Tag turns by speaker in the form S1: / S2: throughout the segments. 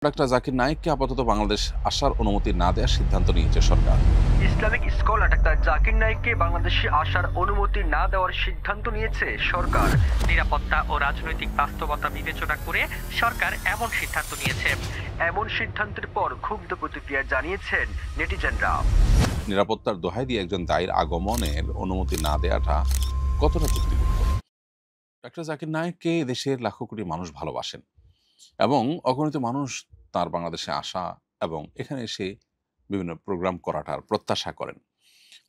S1: Doctor Zakir নায়েককে আপাতত বাংলাদেশ আসার অনুমতি না দেওয়ার সিদ্ধান্ত নিয়েছে সরকার।
S2: ইসলামিক স্কলার ডাক্তার জাকির নায়েককে বাংলাদেশে আসার অনুমতি না দেওয়ার সিদ্ধান্ত নিয়েছে সরকার।
S3: নিরাপত্তা ও রাজনৈতিক বাস্তবতা বিবেচনা করে সরকার এমন সিদ্ধান্ত নিয়েছে।
S2: এমন সিদ্ধান্তের পর ক্ষুব্ধ প্রতিক্রিয়া জানিয়েছেন নেটিজেনরা।
S1: নিরাপত্তার দোহাই দিয়ে একজন দায়ের আগমনের অনুমতি না দেওয়াটা কতটা যুক্তিযুক্ত? ডাক্তার জাকির নায়েককে দেশের লাখো কোটি মানুষ ভালোবাসেন এবং অগণিত মানুষ তার বাংলাদেশে আসা এবং এখানে এসে বিভিন্ন প্রোগ্রাম করাটার প্রত্যাশা করেন।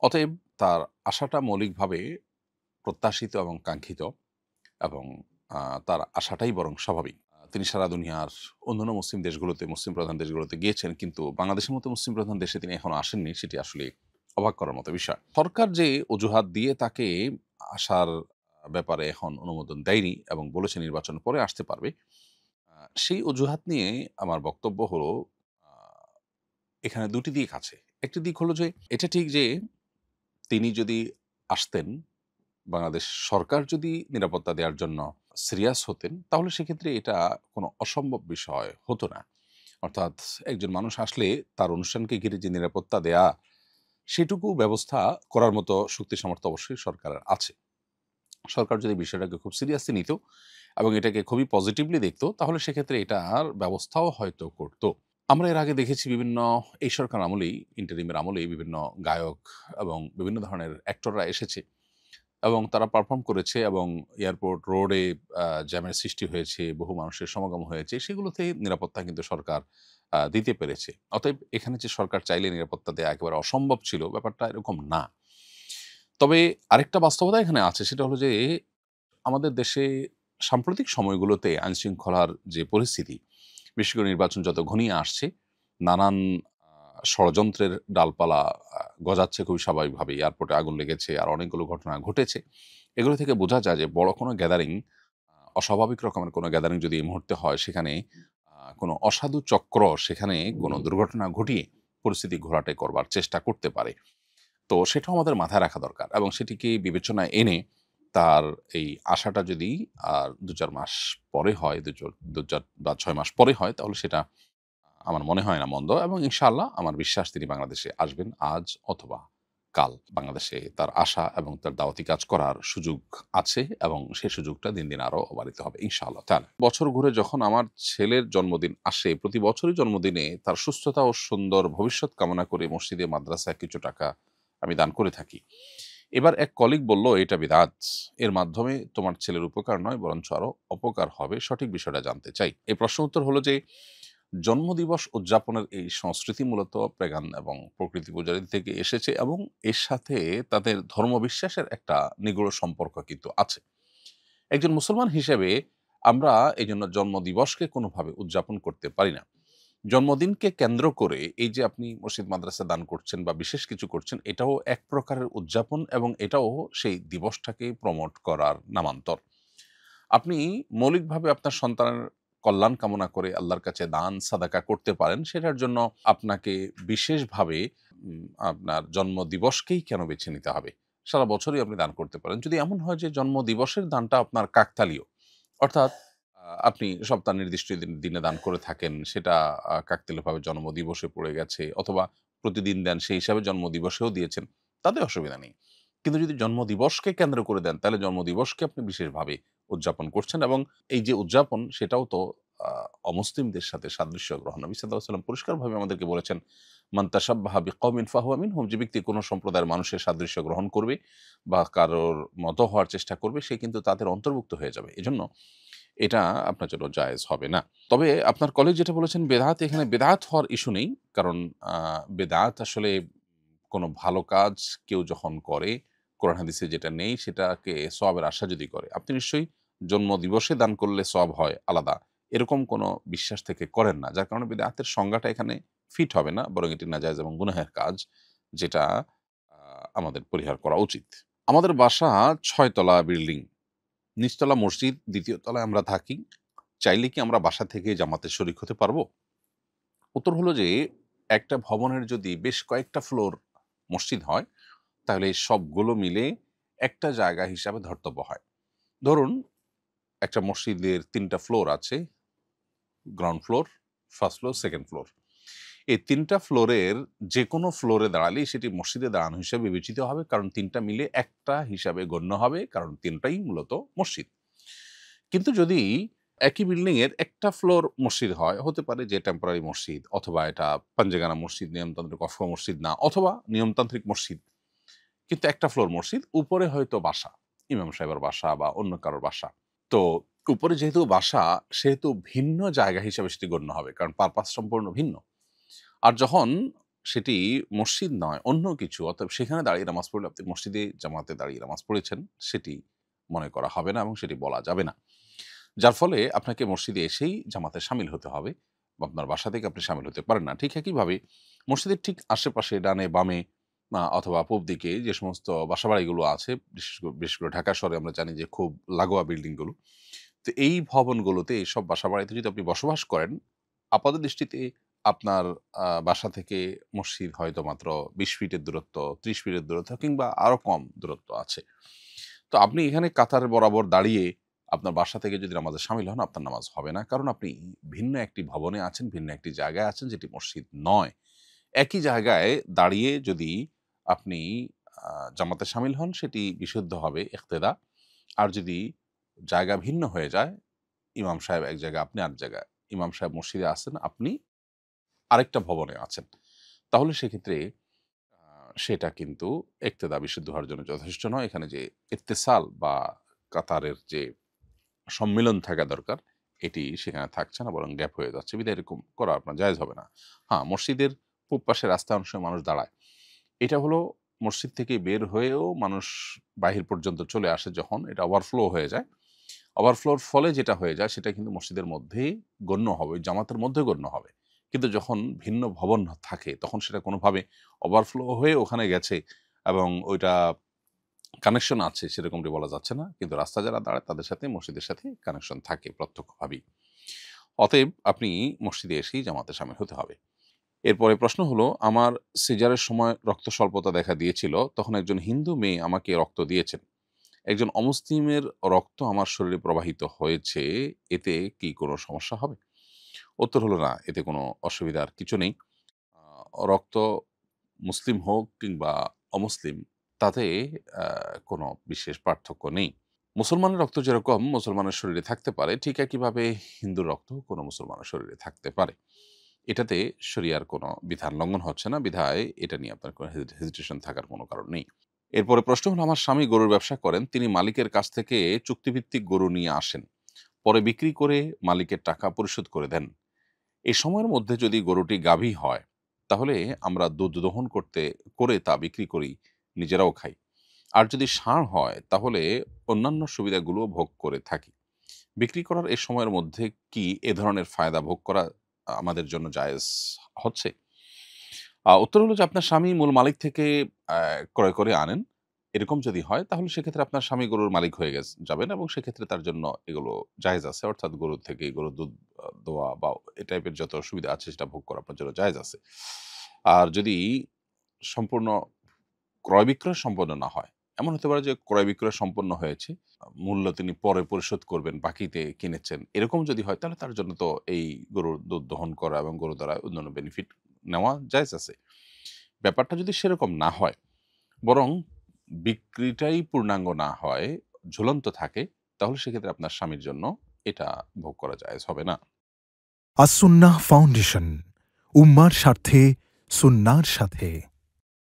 S1: অতএব তার আশাটা মৌলিকভাবে প্রত্যাশিত এবং কাঙ্ক্ষিত এবং তার আশাটাই বরং স্বাভাবিক। তিনি সারা দুনিয়ার অন্যান্য মুসলিম দেশগুলোতে, মুসলিম প্রধান দেশগুলোতে গিয়েছেন, কিন্তু বাংলাদেশের মতো মুসলিম প্রধান দেশে তিনি এখনো আসেননি। সেটি আসলে অবাক করার মতো বিষয়। সরকার যে অজুহাত দিয়ে তাকে আসার ব্যাপারে এখন অনুমোদন দেয়নি এবং বলেছে নির্বাচন পরে আসতে পারবে, সেই অজুহাত নিয়ে আমার বক্তব্য হলো এখানে দুটি দিক আছে। একটি দিক হলো যে এটা ঠিক যে তিনি যদি আসতেন, বাংলাদেশ সরকার যদি নিরাপত্তা দেওয়ার জন্য সিরিয়াস হতেন, তাহলে সেক্ষেত্রে এটা কোনো অসম্ভব বিষয় হতো না। অর্থাৎ একজন মানুষ আসলে তার অনুষ্ঠানকে ঘিরে যে নিরাপত্তা দেয়া, সেটুকু ব্যবস্থা করার মতো শক্তি সামর্থ্য অবশ্যই সরকারের আছে। সরকার যদি বিষয়টাকে খুব সিরিয়াসলি নিত এবং এটাকে খুবই পজিটিভলি দেখতো, তাহলে সেক্ষেত্রে এটার ব্যবস্থাও হয়তো করত। আমরা এর আগে দেখেছি বিভিন্ন এই সরকার আমলেই, ইন্টারিমের আমলেই বিভিন্ন গায়ক এবং বিভিন্ন ধরনের অ্যাক্টররা এসেছে এবং তারা পারফর্ম করেছে এবং এয়ারপোর্ট রোডে জ্যামের সৃষ্টি হয়েছে, বহু মানুষের সমাগম হয়েছে। সেগুলোতে নিরাপত্তা কিন্তু সরকার দিতে পেরেছে। অতএব এখানে যে সরকার চাইলে নিরাপত্তা দেয়া একেবারে অসম্ভব ছিল, ব্যাপারটা এরকম না। তবে আরেকটা বাস্তবতা এখানে আছে, সেটা হলো যে আমাদের দেশে সাম্প্রতিক সময়গুলোতে আইনশৃঙ্খলার যে পরিস্থিতি, বিশেষ করে নির্বাচন যত ঘনিয়ে আসছে, নানান ষড়যন্ত্রের ডালপালা গজাচ্ছে খুবই স্বাভাবিকভাবেই। এয়ারপোর্টে আগুন লেগেছে, আর অনেকগুলো ঘটনা ঘটেছে। এগুলো থেকে বোঝা যায় যে বড় কোনো গ্যাদারিং, অস্বাভাবিক রকমের কোনো গ্যাদারিং যদি এই মুহূর্তে হয়, সেখানে কোনো অসাধু চক্র সেখানে কোনো দুর্ঘটনা ঘটিয়ে পরিস্থিতি ঘোলাটে করবার চেষ্টা করতে পারে। তো সেটাও আমাদের মাথায় রাখা দরকার এবং সেটিকে বিবেচনায় এনে তার এই আশাটা যদি আর ২-৪ মাস পরে হয়, ২-৪ বা ৬ মাস পরে হয়, তাহলে সেটা আমার মনে হয় না মন্দ এবং ইনশাআল্লাহ আমার বিশ্বাস তিনি বাংলাদেশে আসবেন আজ অথবা কাল। বাংলাদেশে তার আশা এবং তার দাওয়াতি কাজ করার সুযোগ আছে এবং সেই সুযোগটা দিন, দিন আরো বাড়িতে হবে ইনশাআল্লাহ তাআলা। বছর ঘুরে যখন আমার ছেলের জন্মদিন আসে, প্রতি বছরই জন্মদিনে তার সুস্থতা ও সুন্দর ভবিষ্যৎ কামনা করে মসজিদে, মাদ্রাসায় কিছু টাকা আমি দান করে থাকি। এবার এক কলিগ বলল, "এটা বিদআত। এর মাধ্যমে তোমার ছেলের উপকার নয়, বরঞ্চ আরো অপকার হবে। সঠিক বিষয়টা জানতে চাই।" এই প্রশ্ন উত্তর হলো যে জন্মদিবস উদযাপনের এই সংস্কৃতি মূলত পেগান এবং প্রকৃতি পূজারী থেকে এসেছে এবং এর সাথে তাদের ধর্মবিশ্বাসের একটা নিগূঢ় সম্পর্ক কিন্তু আছে। একজন মুসলমান হিসেবে আমরা এইজন্য জন্মদিবসকে কোনোভাবে উদযাপন করতে পারি না। জন্মদিনকে কেন্দ্র করে এই যে আপনি মসজিদ মাদ্রাসা দান করছেন বা বিশেষ কিছু করছেন, এটাও এক প্রকারের উদযাপন এবং এটাও সেই দিবসটাকে প্রমোট করার নামান্তর। আপনি মৌলিকভাবে আপনার সন্তানের কল্যাণ কামনা করে আল্লাহর কাছে দান সাদাকা করতে পারেন, সেটার জন্য আপনাকে বিশেষভাবে আপনার জন্মদিবসকেই কেন বেছে নিতে হবে? সারা বছরই আপনি দান করতে পারেন। যদি এমন হয় যে জন্মদিবসের দানটা আপনার কাকতালীয়, অর্থাৎ আপনি সপ্তাহ নির্দিষ্ট দিনে দান করে থাকেন, সেটা কাকতালীয়ভাবে জন্মদিবসে পড়ে গেছে অথবা প্রতিদিন দেন সেই হিসাবে জন্মদিবসেও দিয়েছেন, তাতে অসুবিধা নেই। কিন্তু যদি জন্মদিবসকে কেন্দ্র করে দেন, তাহলে জন্মদিবসকে আপনি বিশেষভাবে উদযাপন করছেন এবং এই যে উদযাপন, সেটাও তো অমুসলিমদের সাথে সাদৃশ্য গ্রহণ। নবী সাল্লাল্লাহু আলাইহি ওয়াসাল্লাম পরিষ্কারভাবে আমাদেরকে বলেছেন, "মান তাশাব্বাহা বিকওমিন ফাহুয়া মিনহুম", যে ব্যক্তি কোনো সম্প্রদায়ের মানুষের সাদৃশ্য গ্রহণ করবে বা কারোর মতো হওয়ার চেষ্টা করবে, সে কিন্তু তাদের অন্তর্ভুক্ত হয়ে যাবে। এজন্য এটা আপনার জন্য জায়েজ হবে না। তবে আপনার কলিগ যেটা বলেছেন বেদাত, এখানে বেদাত হওয়ার ইস্যু নেই। কারণ বেদাত আসলে কোনো ভালো কাজ কেউ যখন করে, কোরআন হাদিসে যেটা নেই সেটাকে সওয়াবের আশা যদি করে, আপনি নিশ্চয়ই জন্মদিবসে দান করলে সওয়াব হয় আলাদা, এরকম কোনো বিশ্বাস থেকে করেন না। যার কারণে বিদআতের সংজ্ঞাটা এখানে ফিট হবে না, বরং এটি নাজায়েজ এবং গুনাহের কাজ, যেটা আমাদের পরিহার করা উচিত। আমাদের বাসা ৬ তলা বিল্ডিং, নিচতলা মসজিদ, ২য় তলায় আমরা থাকি। চাইলে কি আমরা বাসা থেকে জামাতে শরিক হতে পারবো? উত্তর হলো যে একটা ভবনের যদি বেশ কয়েকটা ফ্লোর মসজিদ হয়, তাহলে সবগুলো মিলে একটা জায়গা হিসাবে ধর্তব্য হয়। ধরুন একটা মসজিদের ৩ টা ফ্লোর আছে, ground floor, first floor, second floor. এই ৩টা ফ্লোরের যেকোনো ফ্লোরে দাঁড়ালেই সেটি মসজিদে দাঁড়ানো হিসেবে বিবেচিত হবে, কারণ ৩টা মিলে একটা হিসাবে গণ্য হবে, কারণ ৩টাই মূলত মসজিদ। কিন্তু যদি একই বিল্ডিং এর একটা ফ্লোর মসজিদ হয়, হতে পারে যে টেম্পোরারি মসজিদ, অথবা এটা পাঞ্জেগানা মসজিদ, নিয়মতান্ত্রিক অফ মসজিদ না, অথবা নিয়মতান্ত্রিক মসজিদ কিন্তু একটা ফ্লোর মসজিদ, উপরে হয়তো বাসা, ইমাম সাহেবের বাসা বা অন্য কারোর বাসা। তো উপরে যেহেতু বাসা, সেহেতু ভিন্ন জায়গা হিসাবে সেটি গণ্য হবে, কারণ পারপাস সম্পূর্ণ ভিন্ন। আর যখন সেটি মসজিদ নয়, অন্য কিছু, অতএব সেখানে দাঁড়িয়ে নামাজ পড়লে আপনি মসজিদে জামাতে দাঁড়িয়ে নামাজ পড়েছেন, সেটি মনে করা হবে না এবং সেটি বলা যাবে না। যার ফলে আপনাকে মসজিদে এসেই জামাতে শামিল হতে হবে, বা আপনার বাসা থেকে আপনি শামিল হতে পারেন না। ঠিক একইভাবে মসজিদের ঠিক আশেপাশে ডানে বামে অথবা পূব দিকে যে সমস্ত বাসাবাড়িগুলো আছে, বিশেষ করে ঢাকা শহরে আমরা জানি যে খুব লাগোয়া বিল্ডিংগুলো। তো এই ভবনগুলোতে, এইসব বাসাবাড়িতে যদি আপনি বসবাস করেন, আপাত দৃষ্টিতে আপনার বাসা থেকে মসজিদ হয়তো মাত্র ২০ ফিটের দূরত্ব, ৩০ ফিটের দূরত্ব কিংবা আরো কম দূরত্ব আছে। তো আপনি এখানে কাতারের বরাবর দাঁড়িয়ে আপনার বাসা থেকে যদি নামাজে শামিল হন, আপনার নামাজ হবে না, কারণ আপনি ভিন্ন একটি ভবনে আছেন, ভিন্ন একটি জায়গায় আছেন, যেটি মসজিদ নয়। একই জায়গায় দাঁড়িয়ে যদি আপনি জামাতে শামিল হন, সেটি বিশুদ্ধ হবে ইক্তেদা। আর যদি জায়গা ভিন্ন হয়ে যায়, ইমাম সাহেব এক জায়গায়, আপনি আরেক জায়গায়, ইমাম সাহেব মসজিদে আছেন, আপনি আরেকটা ভবনে আছেন, তাহলে সেক্ষেত্রে সেটা কিন্তু ইক্তেদা বিশুদ্ধ হওয়ার জন্য যথেষ্ট নয়। এখানে যে ইত্তেসাল বা কাতারের যে সম্মিলন থাকা দরকার, এটি সেখানে থাকছে না, বরং গ্যাপ হয়ে যাচ্ছে। বিধায় এরকম করা আপনার জায়েজ হবে না। হ্যাঁ, মসজিদের পূব পাশে রাস্তায় অনেক সময় মানুষ দাঁড়ায়। এটা হলো মসজিদ থেকে বের হয়েও মানুষ বাহির পর্যন্ত চলে আসে, যখন এটা ওভারফ্লো হয়ে যায়। ওভারফ্লোর ফলে যেটা হয়ে যায়, সেটা কিন্তু মসজিদের মধ্যেই গণ্য হবে, জামাতের মধ্যে গণ্য হবে। কিন্তু যখন ভিন্ন ভবন থাকে, তখন সেটা কোনোভাবে ওভারফ্লো হয়ে ওখানে গেছে এবং ওইটা কানেকশন আছে সেরকমটি বলা যাচ্ছে না। কিন্তু রাস্তা যারা দাঁড়ায়, তাদের সাথে মসজিদের সাথে কানেকশন থাকে প্রত্যক্ষভাবেই। অতএব আপনি মসজিদে এসেই জামাতে শামিল হতে হবে। এরপরে প্রশ্ন হলো, আমার সিজারের সময় রক্ত স্বল্পতা দেখা দিয়েছিল, তখন একজন হিন্দু মেয়ে আমাকে রক্ত দিয়েছেন। একজন অমুসলিমের রক্ত আমার শরীরে প্রবাহিত হয়েছে, এতে কি কোনো সমস্যা হবে? উত্তর হলো না, এতে কোনো অসুবিধার কিছু নেই। রক্ত মুসলিম হোক কিংবা অমুসলিম, তাতে কোনো বিশেষ পার্থক্য নেই। মুসলমানের রক্ত যেরকম মুসলমানের শরীরে থাকতে পারে, ঠিক একইভাবে হিন্দুর রক্ত কোনো মুসলমানের শরীরে থাকতে পারে। এটাতে শরিয়ার কোনো বিধান লঙ্ঘন হচ্ছে না, বিধায় এটা নিয়ে আপনার কোনো হেজিটেশন থাকার কোনো কারণ নেই। এরপরে প্রশ্ন হলো, আমার স্বামী গরুর ব্যবসা করেন, তিনি মালিকের কাছ থেকে চুক্তিভিত্তিক গরু নিয়ে আসেন, পরে বিক্রি করে মালিকের টাকা পরিশোধ করে দেন। এই সময়ের মধ্যে যদি গরুটি গাভী হয়, তাহলে আমরা দুধ দহন করে তা বিক্রি করি, নিজেরাও খাই। আর যদি ষাঁড় হয়, তাহলে অন্যান্য সুবিধাগুলো ভোগ করে থাকি। বিক্রি করার এই সময়ের মধ্যে কি এ ধরনের ফায়দা ভোগ করা আমাদের জন্য জায়েজ হচ্ছে? উত্তর হলো যে, আপনার স্বামী মূল মালিক থেকে ক্রয় করে আনেন। এরকম যদি হয়, তাহলে সেক্ষেত্রে আপনার স্বামী গরুর মালিক হয়ে যাবেন এবং সেক্ষেত্রে তার জন্য এগুলো জায়েজ আছে। অর্থাৎ গরুর থেকে গরুর দুধ দোয়া বা এ টাইপের যত সুবিধা আছে, সেটা ভোগ করা আপনার জন্য জায়েজ আছে। আর যদি সম্পূর্ণ ক্রয় বিক্রয় সম্পন্ন না হয়, এমন হতে পারে যে ক্রয় বিক্রয় সম্পন্ন হয়েছে, মূল্য তিনি পরে পরিশোধ করবেন, বাকিতে কিনেছেন, এরকম যদি হয়, তাহলে তার জন্য তো এই গরুর দুধ দহন করা এবং গরু দ্বারা অন্যান্য বেনিফিট নেওয়া জায়েজ আছে। ব্যাপারটা যদি সেরকম না হয়, বরং বিক্রিটাই পূর্ণাঙ্গ না হয়, ঝুলন্ত থাকে, তাহলে সেক্ষেত্রে আপনার স্বামীর জন্য এটা ভোগ করা জায়েজ হবে না।
S4: আস-সুন্নাহ ফাউন্ডেশন, উম্মার স্বার্থে সুন্নাহর সাথে।